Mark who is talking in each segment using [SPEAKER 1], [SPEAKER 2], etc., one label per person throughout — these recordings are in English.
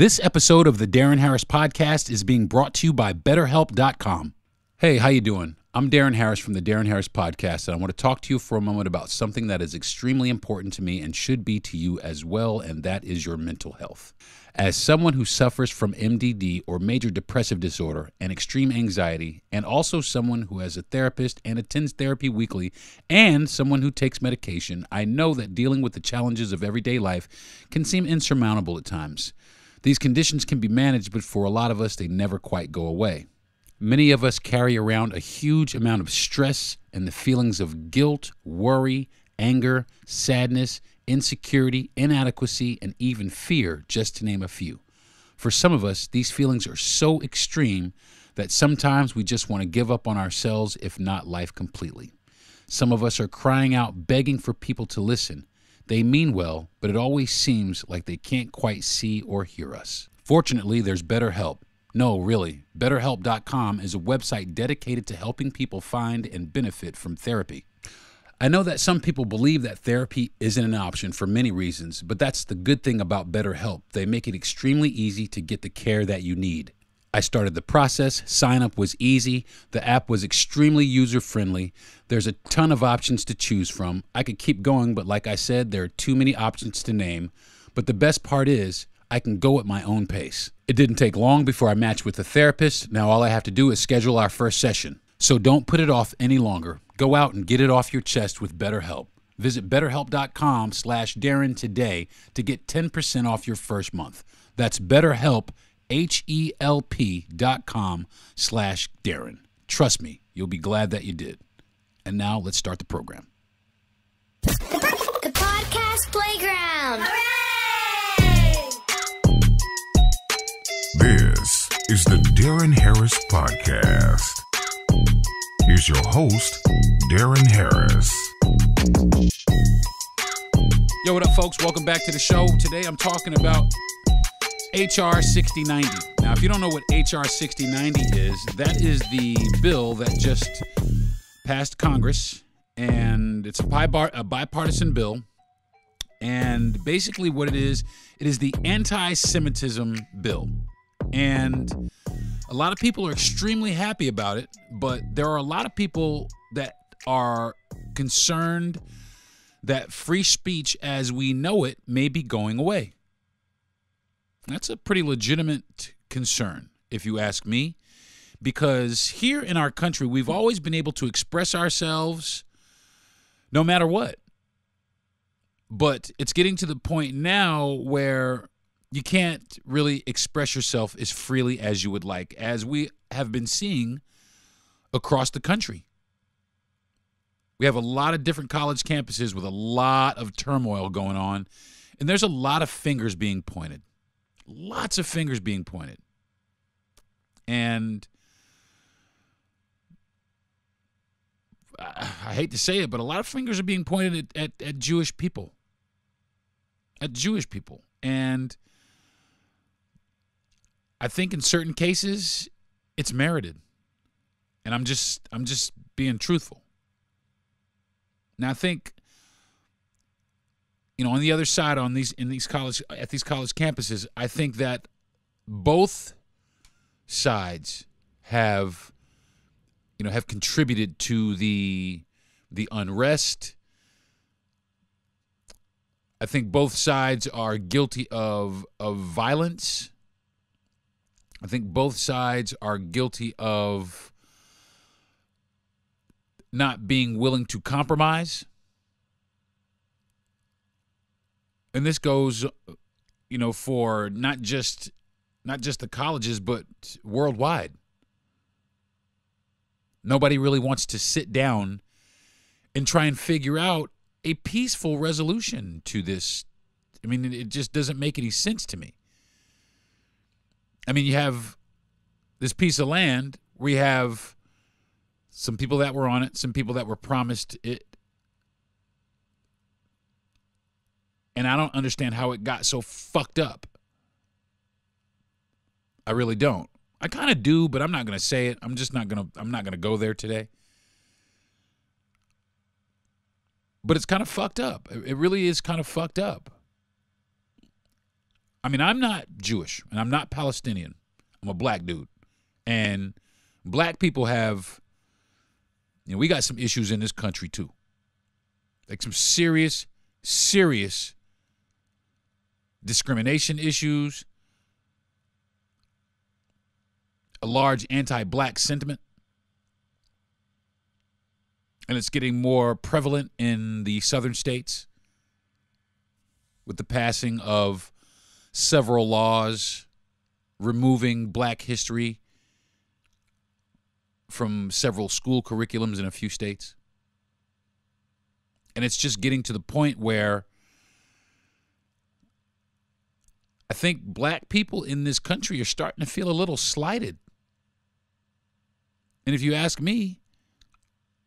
[SPEAKER 1] This episode of the Deron Harris Podcast is being brought to you by BetterHelp.com. Hey, how you doing? I'm Deron Harris from the Deron Harris Podcast, and I want to talk to you for a moment about something that is extremely important to me and should be to you as well, and that is your mental health. As someone who suffers from MDD or major depressive disorder and extreme anxiety, and also someone who has a therapist and attends therapy weekly, and someone who takes medication, I know that dealing with the challenges of everyday life can seem insurmountable at times. These conditions can be managed, but for a lot of us, they never quite go away. Many of us carry around a huge amount of stress and the feelings of guilt, worry, anger, sadness, insecurity, inadequacy, and even fear, just to name a few. For some of us, these feelings are so extreme that sometimes we just want to give up on ourselves, if not life completely. Some of us are crying out, begging for people to listen. They mean well, but it always seems like they can't quite see or hear us. Fortunately, there's BetterHelp. No, really, BetterHelp.com is a website dedicated to helping people find and benefit from therapy. I know that some people believe that therapy isn't an option for many reasons, but that's the good thing about BetterHelp. They make it extremely easy to get the care that you need. I started the process, sign up was easy, the app was extremely user-friendly, there's a ton of options to choose from. I could keep going, but like I said, there are too many options to name. But the best part is, I can go at my own pace. It didn't take long before I matched with a therapist. Now all I have to do is schedule our first session. So don't put it off any longer. Go out and get it off your chest with BetterHelp. Visit BetterHelp.com/Deron today to get 10% off your first month. That's BetterHelp, HELP.com/Deron. Trust me, you'll be glad that you did. And now let's start the program.
[SPEAKER 2] The Podcast Playground.
[SPEAKER 3] Hooray! This is the Deron Harris Podcast. Here's your host, Deron Harris.
[SPEAKER 1] Yo, what up, folks? Welcome back to the show. Today I'm talking about H.R. 6090. Now, if you don't know what H.R. 6090 is, that is the bill that just passed Congress, and it's a bipartisan bill. And basically what it is the anti-Semitism bill. And a lot of people are extremely happy about it, but there are a lot of people that are concerned that free speech as we know it may be going away. That's a pretty legitimate concern, if you ask me, because here in our country, we've always been able to express ourselves no matter what. But it's getting to the point now where you can't really express yourself as freely as you would like, as we have been seeing across the country. We have a lot of different college campuses with a lot of turmoil going on, and there's a lot of fingers being pointed. Lots of fingers being pointed. And I hate to say it, but a lot of fingers are being pointed at Jewish people. At Jewish people. And I think in certain cases it's merited. And I'm just being truthful. Now I think, you know, on the other side, at these college campuses, I think that both sides have contributed to the unrest. I think both sides are guilty of violence. I think both sides are guilty of not being willing to compromise. And this goes, you know, for not just the colleges, but worldwide. Nobody really wants to sit down and try and figure out a peaceful resolution to this. I mean, it just doesn't make any sense to me. I mean, you have this piece of land where you have some people that were on it, some people that were promised it. And I don't understand how it got so fucked up. I really don't. I kind of do, but I'm not going to say it. I'm not going to go there today. But it's kind of fucked up. It really is kind of fucked up. I mean, I'm not Jewish and I'm not Palestinian. I'm a black dude. And black people have, we got some issues in this country too. Like some serious discrimination issues, a large anti-black sentiment. And it's getting more prevalent in the southern states with the passing of several laws removing black history from several school curriculums in a few states. And it's just getting to the point where I think black people in this country are starting to feel a little slighted. And if you ask me,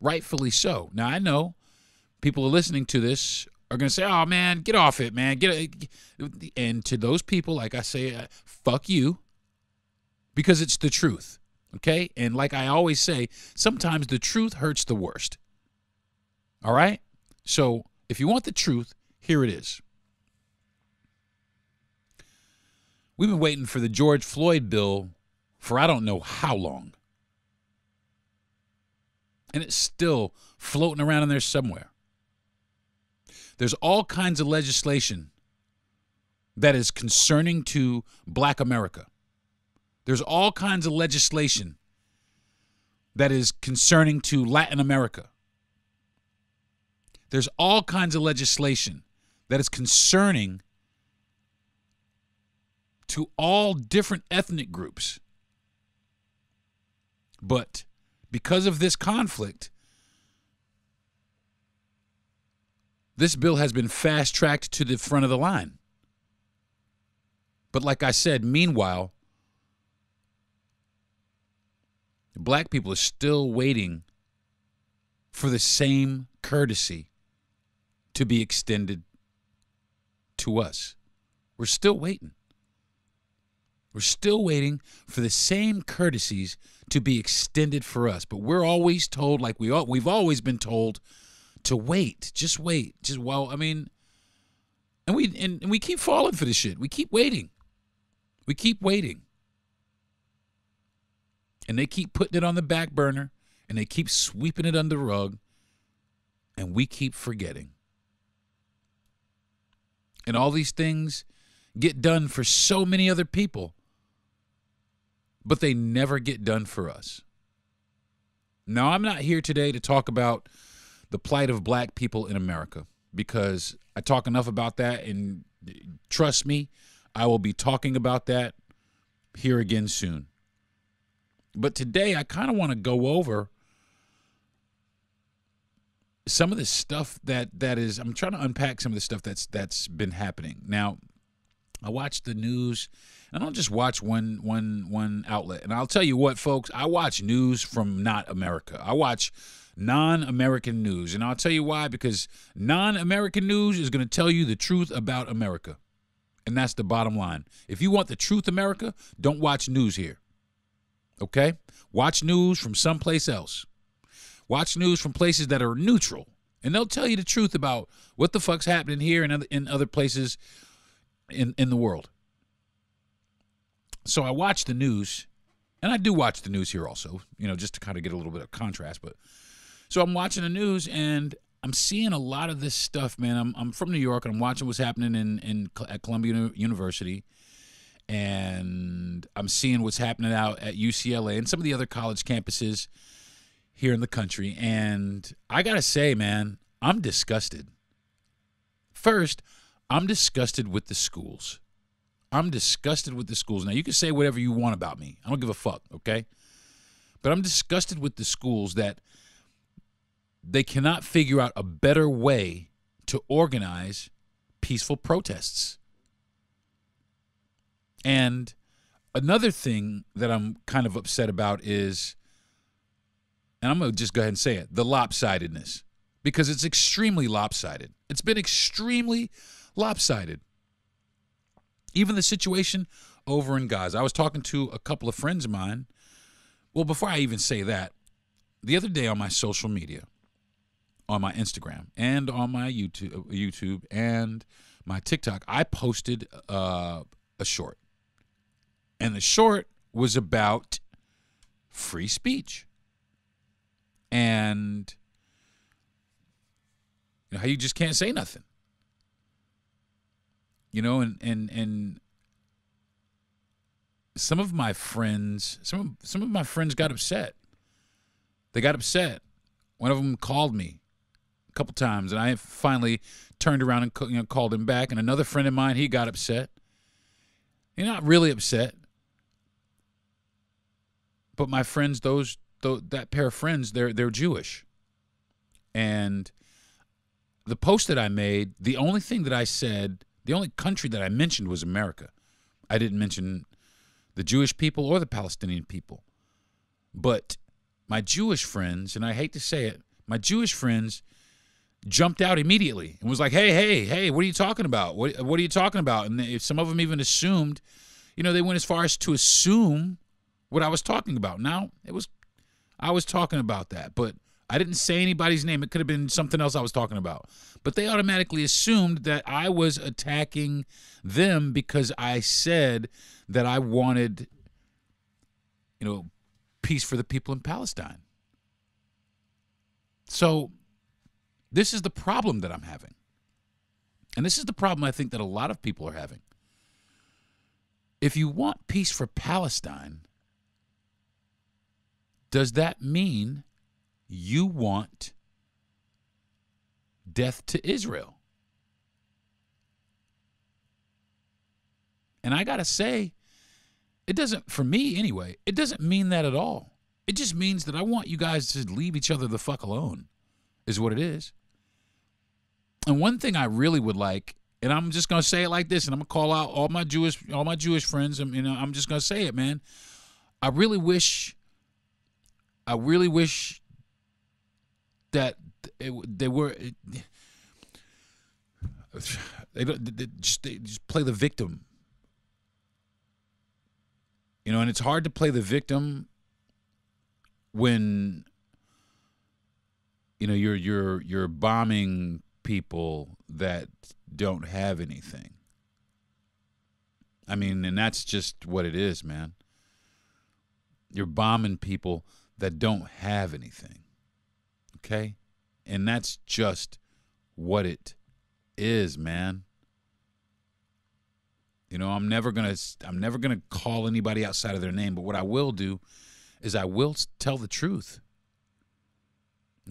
[SPEAKER 1] rightfully so. Now, I know people are listening to this are going to say, oh, man, get off it, man. And to those people, like I say, fuck you, because it's the truth, okay? And like I always say, sometimes the truth hurts the worst, all right? So if you want the truth, here it is. We've been waiting for the George Floyd bill for I don't know how long. And it's still floating around in there somewhere. There's all kinds of legislation that is concerning to black America. There's all kinds of legislation that is concerning to Latin America. There's all kinds of legislation that is concerning to all different ethnic groups. But because of this conflict, this bill has been fast-tracked to the front of the line. But like I said, meanwhile, black people are still waiting for the same courtesy to be extended to us. We're still waiting. We're still waiting for the same courtesies to be extended for us. But we're always told, like we've always been told, to wait. Just wait. And we keep falling for this shit. We keep waiting. We keep waiting. And they keep putting it on the back burner, and they keep sweeping it under the rug, and we keep forgetting. And all these things get done for so many other people, but they never get done for us. Now, I'm not here today to talk about the plight of black people in America, because I talk enough about that, and trust me, I will be talking about that here again soon. But today, I kind of want to go over some of the stuff that is. I'm trying to unpack some of the stuff that's been happening. Now, I watch the news, and I don't just watch one outlet. And I'll tell you what, folks, I watch news from not America. I watch non-American news, and I'll tell you why. Because non-American news is going to tell you the truth about America, and that's the bottom line. If you want the truth, America, don't watch news here. Okay? Watch news from someplace else. Watch news from places that are neutral, and they'll tell you the truth about what the fuck's happening here and in other places in the world. So I watch the news, and I do watch the news here also, just to kind of get a little bit of contrast. But so I'm watching the news, and I'm seeing a lot of this stuff, man. I'm from New York, and I'm watching what's happening at Columbia University. And I'm seeing what's happening out at UCLA and some of the other college campuses here in the country. And I got to say, man, I'm disgusted. First, I'm disgusted with the schools. I'm disgusted with the schools. Now, you can say whatever you want about me. I don't give a fuck, okay? But I'm disgusted with the schools that they cannot figure out a better way to organize peaceful protests. And another thing that I'm kind of upset about is, and I'm going to just go ahead and say it, the lopsidedness. Because it's extremely lopsided. It's been extremely lopsided. Even the situation over in Gaza. I was talking to a couple of friends of mine. Well, before I even say that, the other day on my social media, on my Instagram and on my YouTube and my TikTok, I posted a short. And the short was about free speech. And how you just can't say nothing. And some of my friends, some of my friends got upset. They got upset. One of them called me a couple times, and I finally turned around and called him back. And another friend of mine, he got upset. He's not really upset, but my friends, that pair of friends, they're Jewish, and the post that I made, the only thing that I said, the only country that I mentioned was America. I didn't mention the Jewish people or the Palestinian people. But my Jewish friends, and I hate to say it, my Jewish friends jumped out immediately and was like, hey, what are you talking about? What are you talking about? And some of them even assumed, they went as far as to assume what I was talking about. Now, I was talking about that, but I didn't say anybody's name. It could have been something else I was talking about. But they automatically assumed that I was attacking them because I said that I wanted, peace for the people in Palestine. So this is the problem that I'm having. And this is the problem I think that a lot of people are having. If you want peace for Palestine, does that mean you want death to Israel? And I got to say, it doesn't, for me anyway, it doesn't mean that at all. It just means that I want you guys to leave each other the fuck alone, is what it is. And one thing I really would like, and I'm just going to say it like this, and I'm going to call out all my Jewish friends, and I'm just going to say it, man. I really wish that they just play the victim. And it's hard to play the victim when you're bombing people that don't have anything. I mean, and that's just what it is, man. You're bombing people that don't have anything. Okay? And that's just what it is, man. I'm never gonna call anybody outside of their name, but what I will do is I will tell the truth.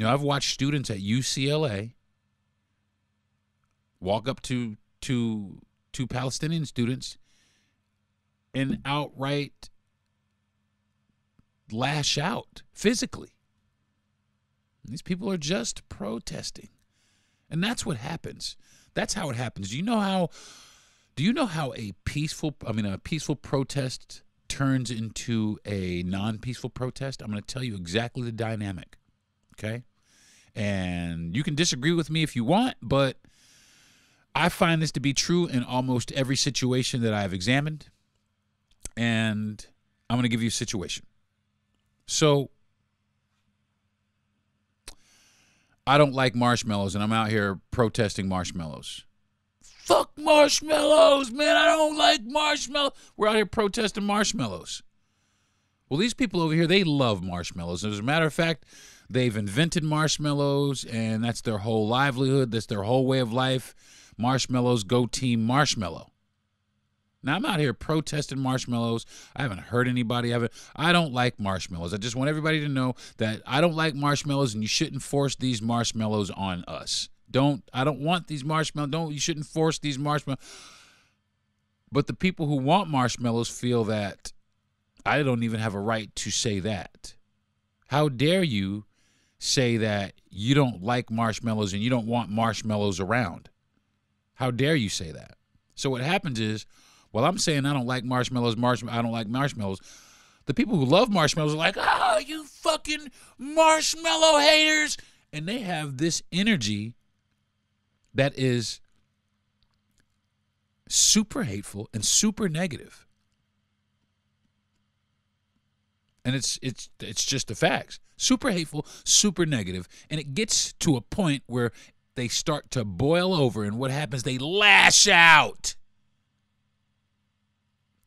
[SPEAKER 1] I've watched students at UCLA walk up to Palestinian students and outright lash out physically. These people are just protesting. And that's what happens. That's how it happens. Do you know how a peaceful protest turns into a non-peaceful protest? I'm going to tell you exactly the dynamic. Okay? And you can disagree with me if you want, but I find this to be true in almost every situation that I've examined. And I'm going to give you a situation. So, I don't like marshmallows, and I'm out here protesting marshmallows. Fuck marshmallows, man. I don't like marshmallows. We're out here protesting marshmallows. Well, these people over here, they love marshmallows. As a matter of fact, they've invented marshmallows, and that's their whole livelihood. That's their whole way of life. Marshmallows, go team marshmallow. Now, I'm out here protesting marshmallows. I haven't hurt anybody. I don't like marshmallows. I just want everybody to know that I don't like marshmallows, and you shouldn't force these marshmallows on us. I don't want these marshmallows. You shouldn't force these marshmallows. But the people who want marshmallows feel that I don't even have a right to say that. How dare you say that you don't like marshmallows and you don't want marshmallows around? How dare you say that? So what happens is, while I'm saying I don't like marshmallows, I don't like marshmallows, the people who love marshmallows are like, oh, you fucking marshmallow haters. And they have this energy that is super hateful and super negative. And it's just the facts. Super hateful, super negative. And it gets to a point where they start to boil over, and what happens? They lash out.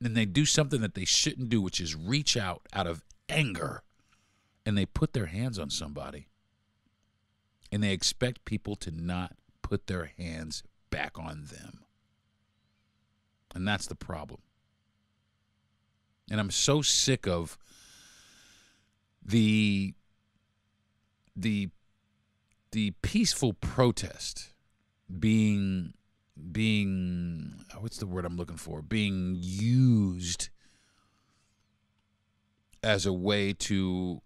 [SPEAKER 1] and they do something that they shouldn't do, which is reach out of anger, and they put their hands on somebody, and they expect people to not put their hands back on them. And that's the problem. And I'm so sick of the peaceful protest being what's the word I'm looking for? Being used as a way to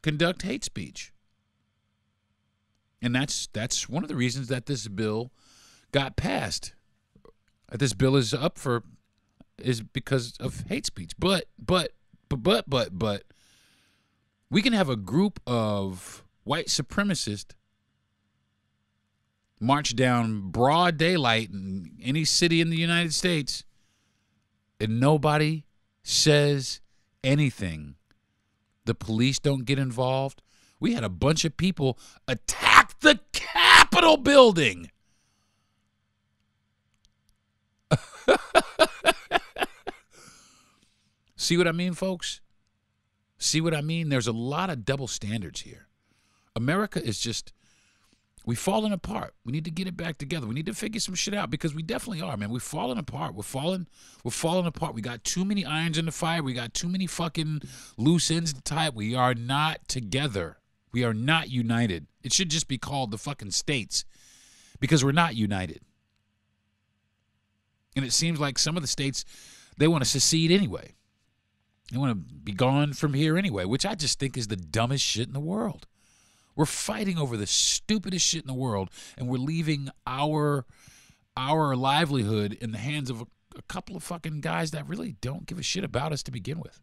[SPEAKER 1] conduct hate speech. And that's one of the reasons that this bill got passed. That this bill is up for is because of hate speech. But we can have a group of white supremacists march down broad daylight in any city in the United States, and nobody says anything. The police don't get involved. We had a bunch of people attack the Capitol building. See what I mean, folks? See what I mean? There's a lot of double standards here. America is just, we've fallen apart. We need to get it back together. We need to figure some shit out, because we definitely are, man. We've fallen apart. We're falling apart. We got too many irons in the fire. We got too many fucking loose ends to tie. We are not together. We are not united. It should just be called the fucking states, because we're not united. And it seems like some of the states, they want to secede anyway. They want to be gone from here anyway, which I just think is the dumbest shit in the world. We're fighting over the stupidest shit in the world, and we're leaving our livelihood in the hands of a couple of fucking guys that really don't give a shit about us to begin with.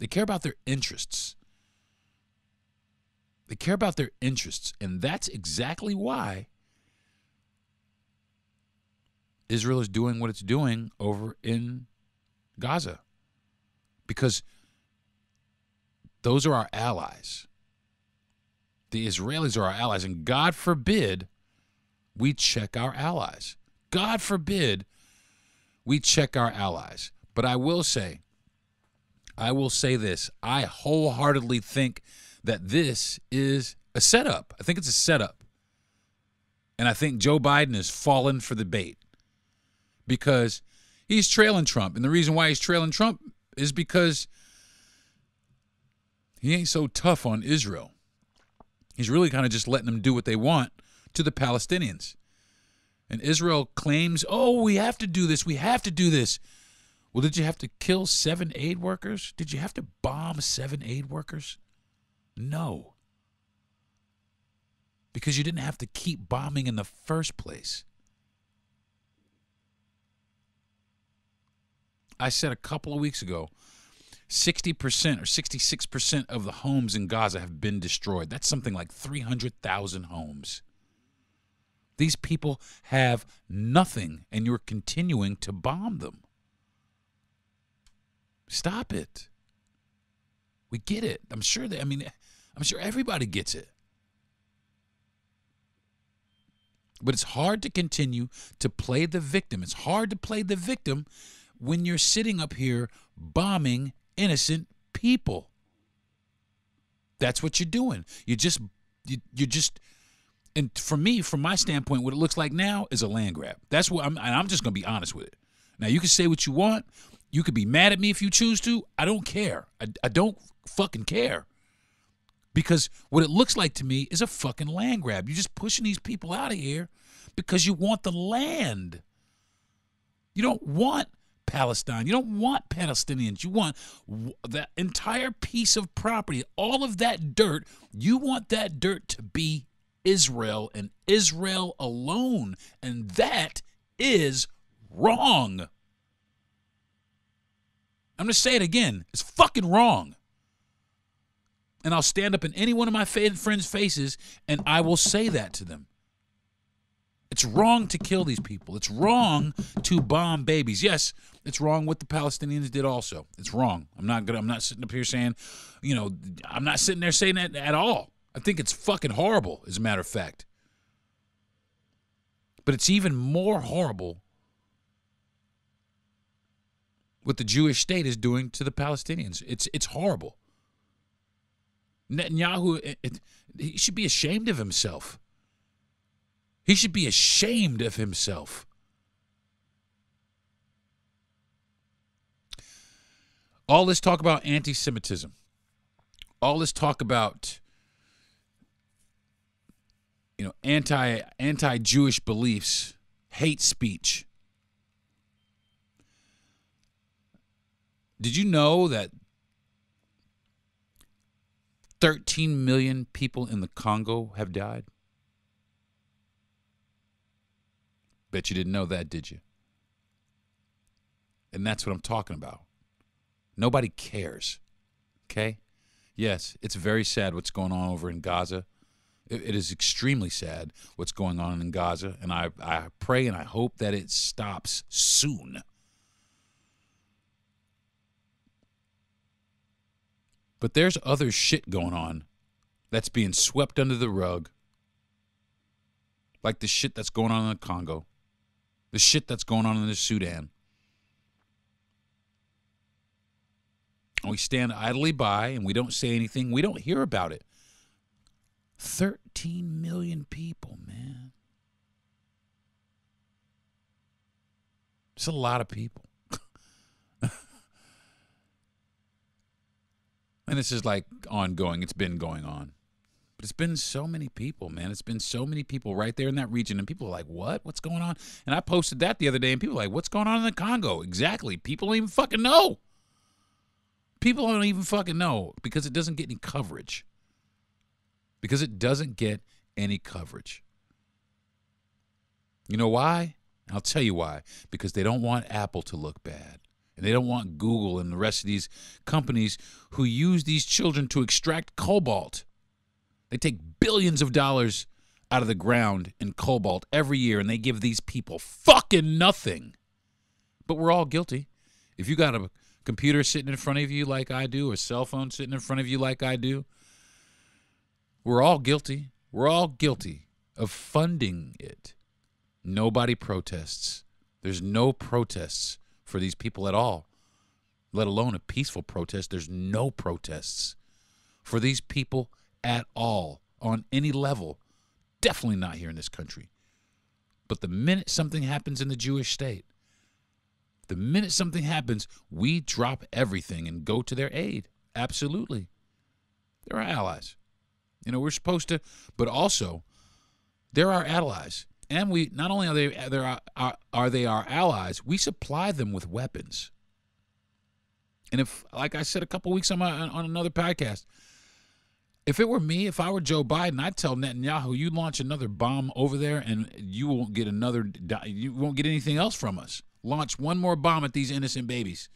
[SPEAKER 1] They care about their interests. They care about their interests, and that's exactly why Israel is doing what it's doing over in Gaza, because those are our allies. The Israelis are our allies, and God forbid we check our allies. God forbid we check our allies. But I will say this. I wholeheartedly think that this is a setup. I think it's a setup. And I think Joe Biden has fallen for the bait, because he's trailing Trump. And the reason why he's trailing Trump is because he ain't so tough on Israel. He's really kind of just letting them do what they want to the Palestinians. And Israel claims, oh, we have to do this. We have to do this. Well, did you have to kill 7 aid workers? Did you have to bomb 7 aid workers? No. Because you didn't have to keep bombing in the first place. I said a couple of weeks ago, 60% or 66% of the homes in Gaza have been destroyed. That's something like 300,000 homes. These people have nothing, and you're continuing to bomb them. Stop it. We get it. I'm sure everybody gets it. But it's hard to continue to play the victim. It's hard to play the victim when you're sitting up here bombing innocent people. That's what you're doing. You just, and for me, from my standpoint, what it looks like now is a land grab. That's what I'm just going to be honest with it. Now, you can say what you want. You could be mad at me if you choose to. I don't care. I don't fucking care. Because what it looks like to me is a fucking land grab. You're just pushing these people out of here because you want the land. You don't want Palestine. You don't want Palestinians. You want that entire piece of property, all of that dirt. You want that dirt to be Israel and Israel alone. And that is wrong. I'm going to say it again. It's fucking wrong. And I'll stand up in any one of my friends' faces and I will say that to them. It's wrong to kill these people. It's wrong to bomb babies. Yes, it's wrong what the Palestinians did also. It's wrong. I'm not sitting up here saying, I'm not sitting there saying that at all. I think it's fucking horrible, as a matter of fact. But it's even more horrible what the Jewish state is doing to the Palestinians. It's horrible. Netanyahu, he should be ashamed of himself. He should be ashamed of himself. All this talk about anti-Semitism, all this talk about, anti-Jewish beliefs, hate speech. Did you know that 13 million people in the Congo have died? Bet you didn't know that, did you? And that's what I'm talking about. Nobody cares, okay? Yes, it's very sad what's going on over in Gaza. It is extremely sad what's going on in Gaza, and I pray and I hope that it stops soon. But there's other shit going on that's being swept under the rug, like the shit that's going on in the Congo, the shit that's going on in the Sudan. And we stand idly by and we don't say anything. We don't hear about it. 13 million people, man. It's a lot of people. And this is like ongoing. It's been going on. But it's been so many people, man. It's been so many people right there in that region. And people are like, what? What's going on? And I posted that the other day. And people are like, what's going on in the Congo? Exactly. People don't even fucking know. People don't even fucking know because it doesn't get any coverage. Because it doesn't get any coverage. You know why? I'll tell you why. Because they don't want Apple to look bad. And they don't want Google and the rest of these companies who use these children to extract cobalt. They take billions of dollars out of the ground in cobalt every year, and they give these people fucking nothing. But we're all guilty. If you got a computer sitting in front of you like I do, or a cell phone sitting in front of you like I do, we're all guilty. We're all guilty of funding it. Nobody protests. There's no protests for these people at all, let alone a peaceful protest. There's no protests for these people at all on any level. Definitely not here in this country. But the minute something happens in the Jewish state, the minute something happens, we drop everything and go to their aid. Absolutely. They're our allies. We're supposed to, but also they're our allies. And we not only are they our allies, we supply them with weapons. And if, like I said a couple weeks on another podcast, if it were me, if I were Joe Biden, I'd tell Netanyahu, you launch another bomb over there and you won't get anything else from us. Launch one more bomb at these innocent babies.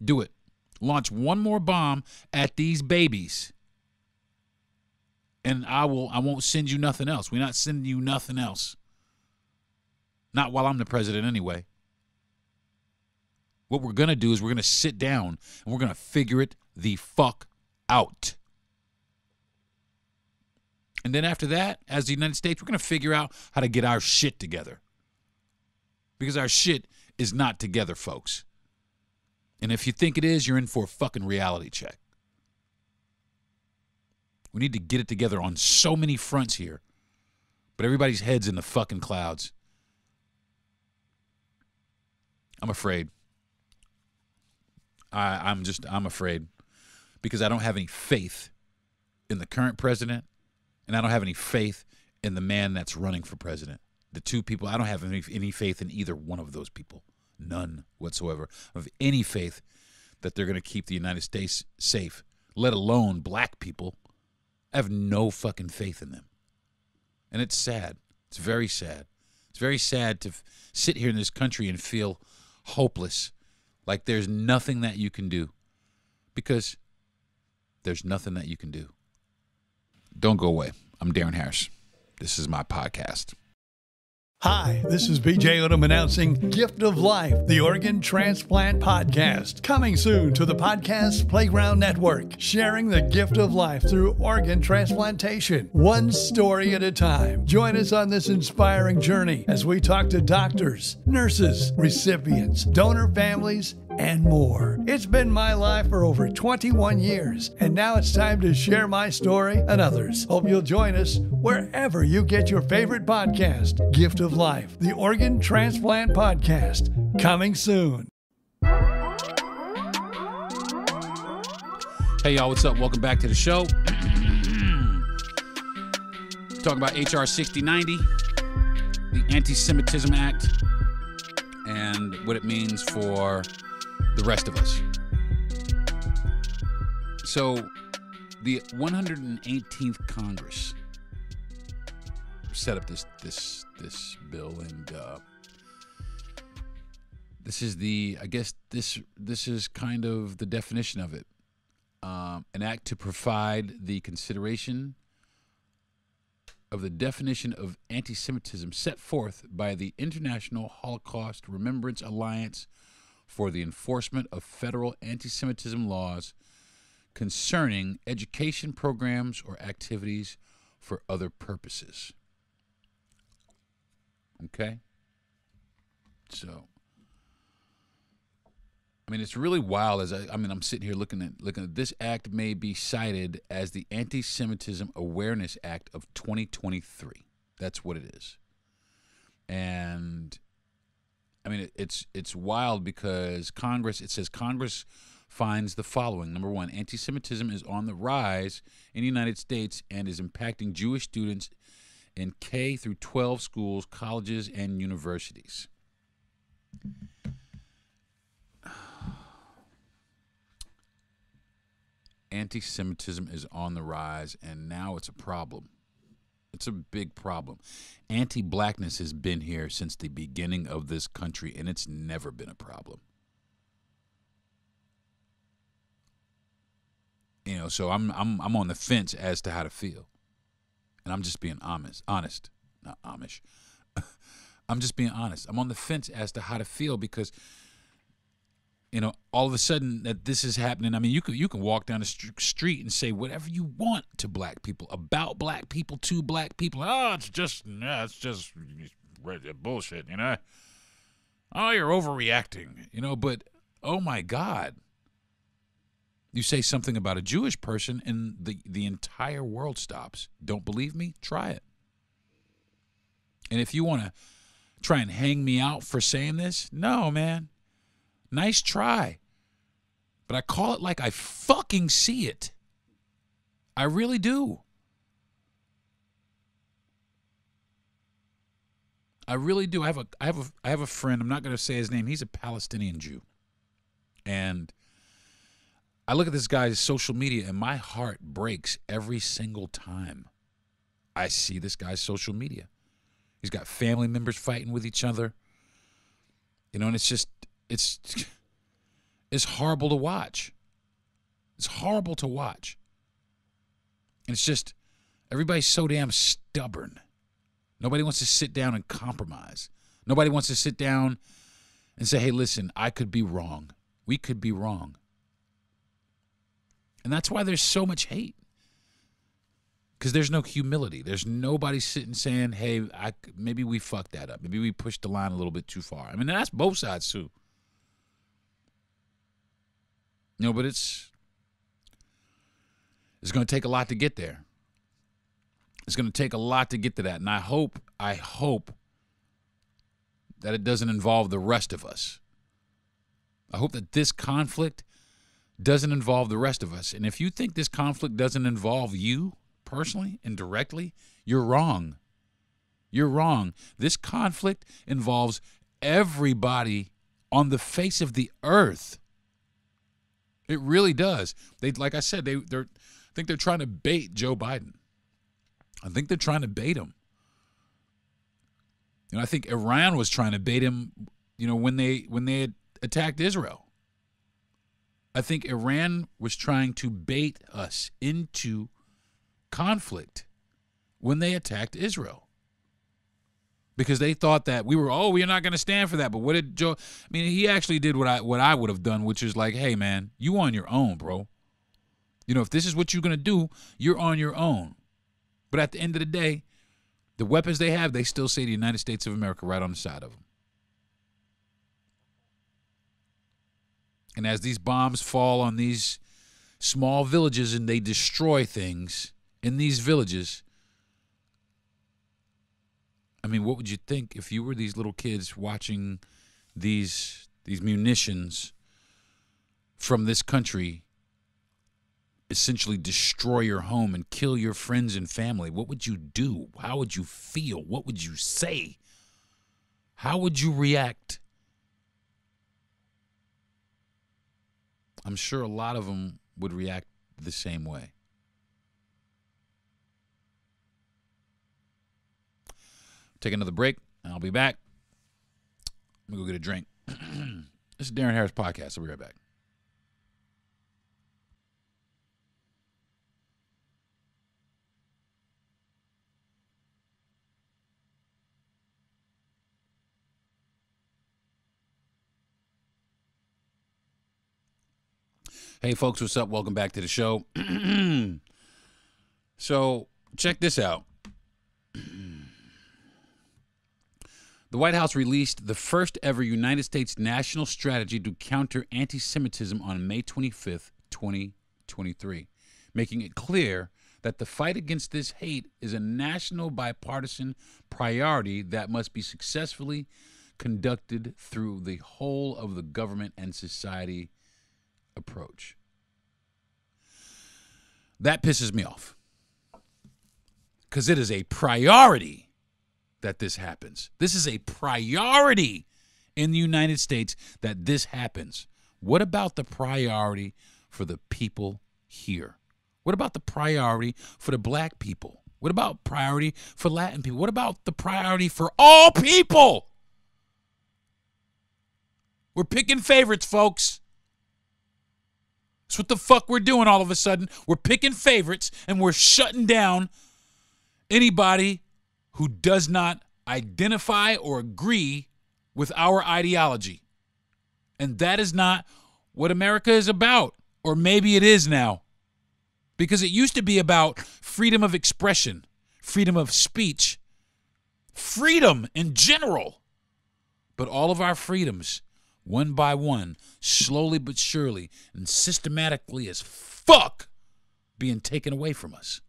[SPEAKER 1] Do it. Launch one more bomb at these babies. And I won't send you nothing else. We're not sending you nothing else. Not while I'm the president anyway. What we're going to do is we're going to sit down and we're going to figure it the fuck out. And then after that, as the United States, we're going to figure out how to get our shit together. Because our shit is not together, folks. And if you think it is, you're in for a fucking reality check. We need to get it together on so many fronts here. But everybody's head's in the fucking clouds. I'm afraid. I'm afraid. Because I don't have any faith in the current president. And I don't have any faith in the man that's running for president. The two people, I don't have any faith in either one of those people. None whatsoever. Of any faith that they're going to keep the United States safe. Let alone black people. I have no fucking faith in them. And it's sad. It's very sad. It's very sad to sit here in this country and feel hopeless. Like there's nothing that you can do. Because there's nothing that you can do. Don't go away. I'm Deron Harris. This is my podcast.
[SPEAKER 4] Hi, this is BJ Odom announcing Gift of Life, the Organ Transplant Podcast. Coming soon to the Podcast Playground Network, sharing the gift of life through organ transplantation, one story at a time. Join us on this inspiring journey as we talk to doctors, nurses, recipients, donor families, and more. It's been my life for over 21 years, and now it's time to share my story and others. Hope you'll join us wherever you get your favorite podcast. Gift of Life, the Organ Transplant Podcast, coming soon.
[SPEAKER 1] Hey, y'all, what's up? Welcome back to the show. Talking about H.R. 6090, the Anti-Semitism Act, and what it means for the rest of us. So, the 118th Congress set up this bill, and this is this is kind of the definition of it. An act to provide the consideration of the definition of anti-Semitism set forth by the International Holocaust Remembrance Alliance for the enforcement of federal anti-Semitism laws concerning education programs or activities for other purposes. Okay? So, I mean, it's really wild as I'm sitting here looking at this act may be cited as the Anti-Semitism Awareness Act of 2023. That's what it is. And I mean, it's wild because it says Congress finds the following. Number one, anti-Semitism is on the rise in the United States and is impacting Jewish students in K through 12 schools, colleges, and universities. Anti-Semitism is on the rise, and now it's a problem. It's a big problem. Anti-blackness has been here since the beginning of this country, and it's never been a problem. You know, so I'm on the fence as to how to feel, and I'm just being honest, not Amish. I'm just being honest. I'm on the fence as to how to feel because, you know, all of a sudden that this is happening. I mean, you can walk down the street and say whatever you want to black people, about black people, to black people. Oh, it's just bullshit, you know. Oh, you're overreacting, you know. But oh my God, you say something about a Jewish person and the entire world stops. Don't believe me? Try it. And if you want to try and hang me out for saying this, no, man. Nice try. But I call it like I fucking see it. I really do. I really do. I have a friend, I'm not going to say his name. He's a Palestinian Jew. And I look at this guy's social media and my heart breaks every single time I see this guy's social media. He's got family members fighting with each other. You know, and it's horrible to watch. It's horrible to watch. And it's just, everybody's so damn stubborn. Nobody wants to sit down and compromise. Nobody wants to sit down and say, hey, listen, I could be wrong. We could be wrong. And that's why there's so much hate. Because there's no humility. There's nobody sitting saying, hey, maybe we fucked that up. Maybe we pushed the line a little bit too far. I mean, that's both sides, too. You know, but it's going to take a lot to get there. It's going to take a lot to get to that. And I hope that it doesn't involve the rest of us. I hope that this conflict doesn't involve the rest of us. And if you think this conflict doesn't involve you personally and directly, you're wrong. You're wrong. This conflict involves everybody on the face of the earth. It really does. Like I said, I think they're trying to bait Joe Biden. I think they're trying to bait him. You know, I think Iran was trying to bait him, you know, when they had attacked Israel. I think Iran was trying to bait us into conflict when they attacked Israel. because they thought that we're not going to stand for that. But what did Joe? I mean, he actually did what I would have done, which is like, hey, man, you on your own, bro. You know, if this is what you're going to do, you're on your own. But at the end of the day, the weapons they have, they still say the United States of America right on the side of them. And as these bombs fall on these small villages and they destroy things in these villages, I mean, what would you think if you were these little kids watching these munitions from this country essentially destroy your home and kill your friends and family? What would you do? How would you feel? What would you say? How would you react? I'm sure a lot of them would react the same way. Take another break, and I'll be back. Let me go get a drink. This is Deron Harris Podcast. I'll be right back. Hey, folks, what's up? Welcome back to the show. So, check this out. The White House released the first ever United States national strategy to counter anti-Semitism on May 25th, 2023, making it clear that the fight against this hate is a national bipartisan priority that must be successfully conducted through the whole of the government and society approach. That pisses me off because it is a priority that this happens. This is a priority in the United States that this happens. What about the priority for the people here? What about the priority for the black people? What about priority for Latin people? What about the priority for all people? We're picking favorites, folks. That's what the fuck we're doing all of a sudden. We're picking favorites and we're shutting down anybody who does not identify or agree with our ideology. And that is not what America is about. Or maybe it is now. Because it used to be about freedom of expression, freedom of speech, freedom in general. But all of our freedoms, one by one, slowly but surely, and systematically as fuck, being taken away from us.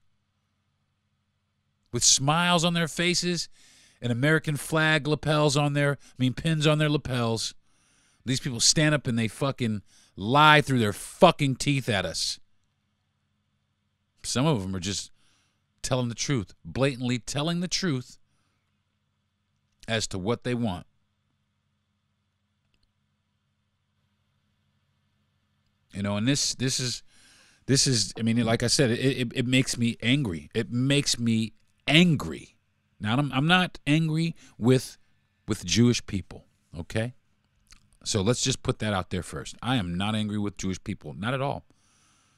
[SPEAKER 1] With smiles on their faces and American flag lapels on pins on their lapels. These people stand up and they fucking lie through their fucking teeth at us. Some of them are just telling the truth, blatantly telling the truth as to what they want. You know, and this is, I mean, like I said, it makes me angry. It makes me angry. Now, I'm not angry with Jewish people, okay? So let's just put that out there first. I am not angry with Jewish people, not at all.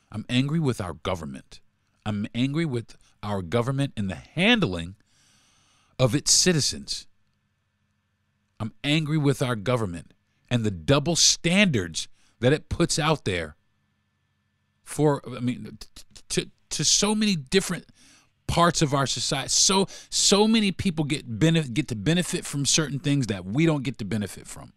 [SPEAKER 1] I'm angry with our government. I'm angry with our government and the handling of its citizens. I'm angry with our government and the double standards that it puts out there for, I mean, to so many different parts of our society. So many people get to benefit from certain things that we don't get to benefit from.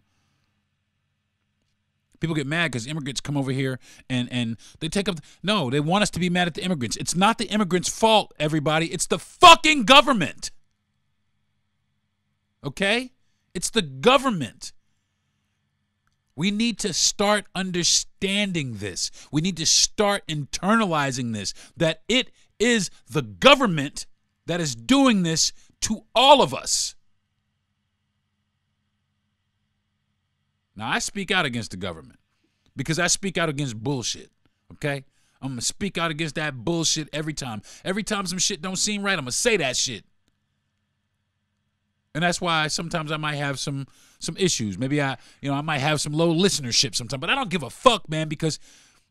[SPEAKER 1] People get mad because immigrants come over here and they take up. No, they want us to be mad at the immigrants. It's not the immigrants' fault, everybody. It's the fucking government. Okay? It's the government. We need to start understanding this. We need to start internalizing this, that it is the government that is doing this to all of us. Now, I speak out against the government because I speak out against bullshit, okay? I'm going to speak out against that bullshit every time. Every time some shit don't seem right, I'm going to say that shit. And that's why sometimes I might have some issues. Maybe I might have some low listenership sometimes, but I don't give a fuck, man, because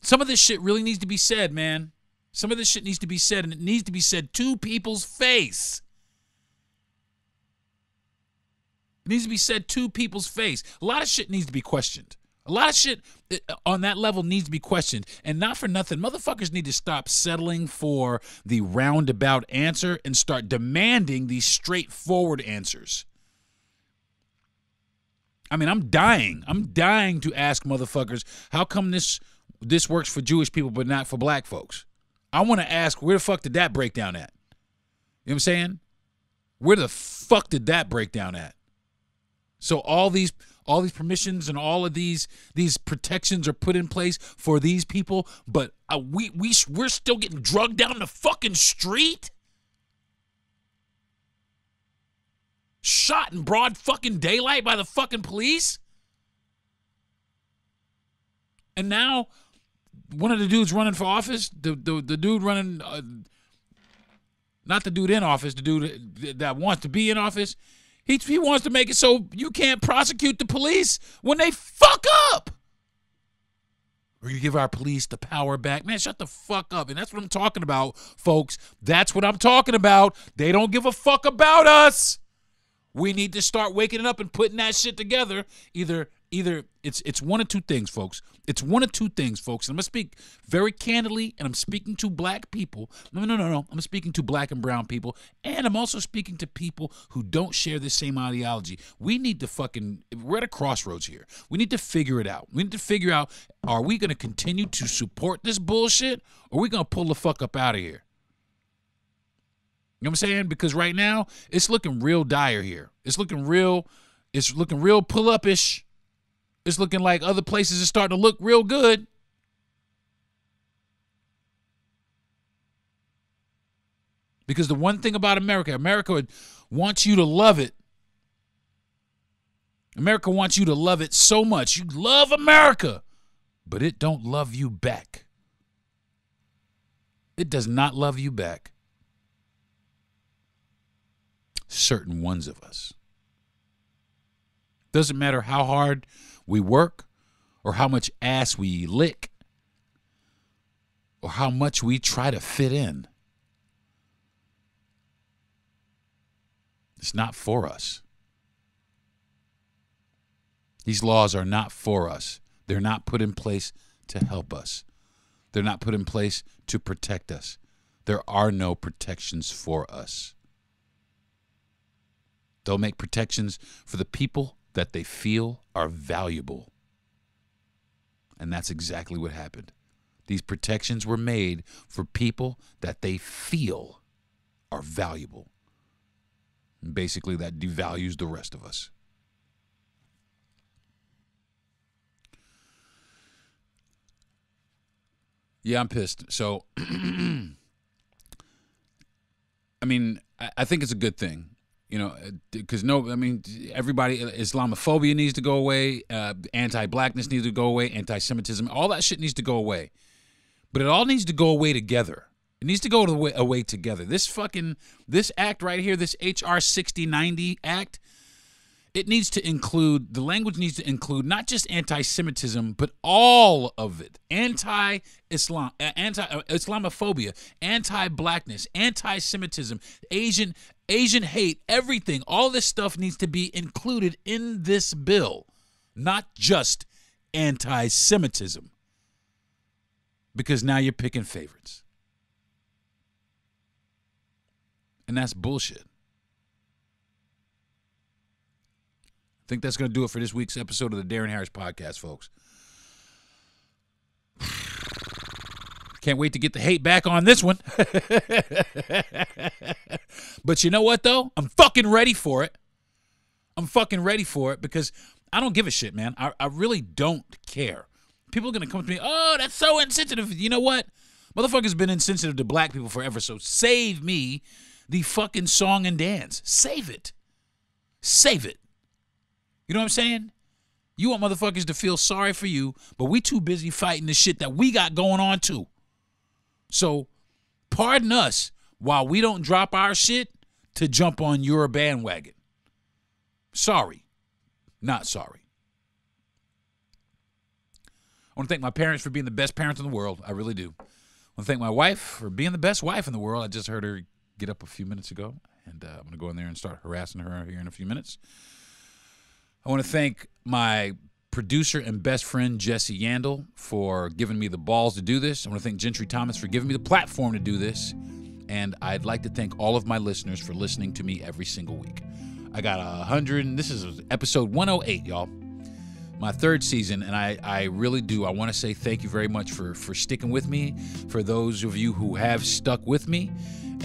[SPEAKER 1] some of this shit really needs to be said, man. Some of this shit needs to be said, and it needs to be said to people's face. It needs to be said to people's face. A lot of shit needs to be questioned. A lot of shit on that level needs to be questioned. And not for nothing, motherfuckers need to stop settling for the roundabout answer and start demanding these straightforward answers. I mean, I'm dying to ask motherfuckers, how come this works for Jewish people but not for black folks? I want to ask, where the fuck did that break down at? You know what I'm saying? Where the fuck did that break down at? So all these permissions and all of these protections are put in place for these people, but we're still getting drugged down the fucking street? Shot in broad fucking daylight by the fucking police? And now one of the dudes running for office, the dude running, not the dude in office, the dude that wants to be in office, he wants to make it so you can't prosecute the police when they fuck up. Or you give our police the power back. Man, shut the fuck up. And that's what I'm talking about, folks. That's what I'm talking about. They don't give a fuck about us. We need to start waking up and putting that shit together. Either it's one of two things, folks. It's one of two things, folks. And I'm going to speak very candidly, and I'm speaking to black people. No. I'm speaking to black and brown people, and I'm also speaking to people who don't share the same ideology. We need to we're at a crossroads here. We need to figure it out. We need to figure out, are we going to continue to support this bullshit, or are we going to pull the fuck up out of here? You know what I'm saying? Because right now, it's looking real dire here. It's looking real pull-up-ish. It's looking like other places are starting to look real good. Because the one thing about America wants you to love it. America wants you to love it so much. You love America, but it don't love you back. It does not love you back. Certain ones of us. Doesn't matter how hard we work or how much ass we lick or how much we try to fit in. It's not for us. These laws are not for us. They're not put in place to help us. They're not put in place to protect us. There are no protections for us. They'll make protections for the people that they feel are valuable. And that's exactly what happened. These protections were made for people that they feel are valuable. And basically, that devalues the rest of us. Yeah, I'm pissed. So, I mean, I think it's a good thing. You know, because everybody, Islamophobia needs to go away, anti-blackness needs to go away, anti-Semitism, all that shit needs to go away. But it all needs to go away together. It needs to go away together. This act right here, this H.R. 6090 act, it needs to include, the language needs to include not just anti-Semitism, but all of it. Anti-Islam, anti-Islamophobia, anti-blackness, anti-Semitism, Asian hate, everything. All this stuff needs to be included in this bill, not just anti-Semitism. Because now you're picking favorites. And that's bullshit. I think that's going to do it for this week's episode of the Deron Harris Podcast, folks. Can't wait to get the hate back on this one. But you know what, though? I'm fucking ready for it. I'm fucking ready for it because I don't give a shit, man. I really don't care. People are going to come to me, oh, that's so insensitive. You know what? Motherfuckers been insensitive to black people forever, so save me the fucking song and dance. Save it. Save it. You know what I'm saying? You want motherfuckers to feel sorry for you, but we too busy fighting the shit that we got going on too. So pardon us while we don't drop our shit to jump on your bandwagon. Sorry. Not sorry. I want to thank my parents for being the best parents in the world. I really do. I want to thank my wife for being the best wife in the world. I just heard her get up a few minutes ago, and I'm going to go in there and start harassing her here in a few minutes. I want to thank my producer and best friend, Jesse Yandel, for giving me the balls to do this. I want to thank Gentry Thomas for giving me the platform to do this. And I'd like to thank all of my listeners for listening to me every single week. I got 100, this is episode 108, y'all. My third season, and I really do. I want to say thank you very much for sticking with me, for those of you who have stuck with me.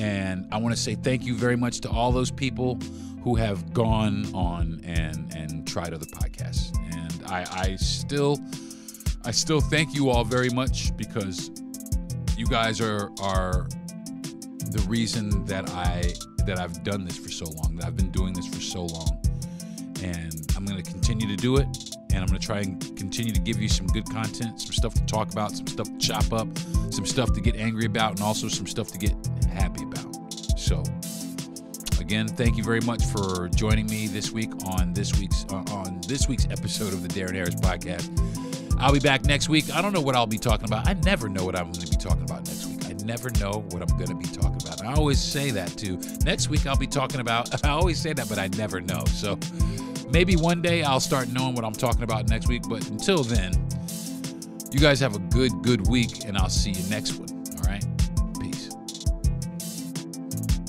[SPEAKER 1] And I want to say thank you very much to all those people who have gone on and tried other podcasts. And I still thank you all very much, because you guys are the reason that I've done this for so long, that I've been doing this for so long. And I'm going to continue to do it, and I'm going to try and continue to give you some good content, some stuff to talk about, some stuff to chop up, some stuff to get angry about, and also some stuff to get happy about. So again, thank you very much for joining me this week on this week's episode of the Deron Harris Podcast. I'll be back next week. I don't know what I'll be talking about. I never know what I'm going to be talking about next week. I never know what I'm going to be talking about. And I always say that too. Next week I'll be talking about, I always say that, but I never know. So maybe one day I'll start knowing what I'm talking about next week. But until then, you guys have a good week, and I'll see you next one. All right? Peace.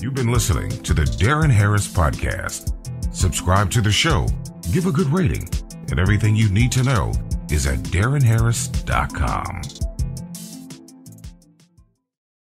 [SPEAKER 3] You've been listening to the Deron Harris Podcast. Subscribe to the show, give a good rating, and everything you need to know is at DeronHarris.com.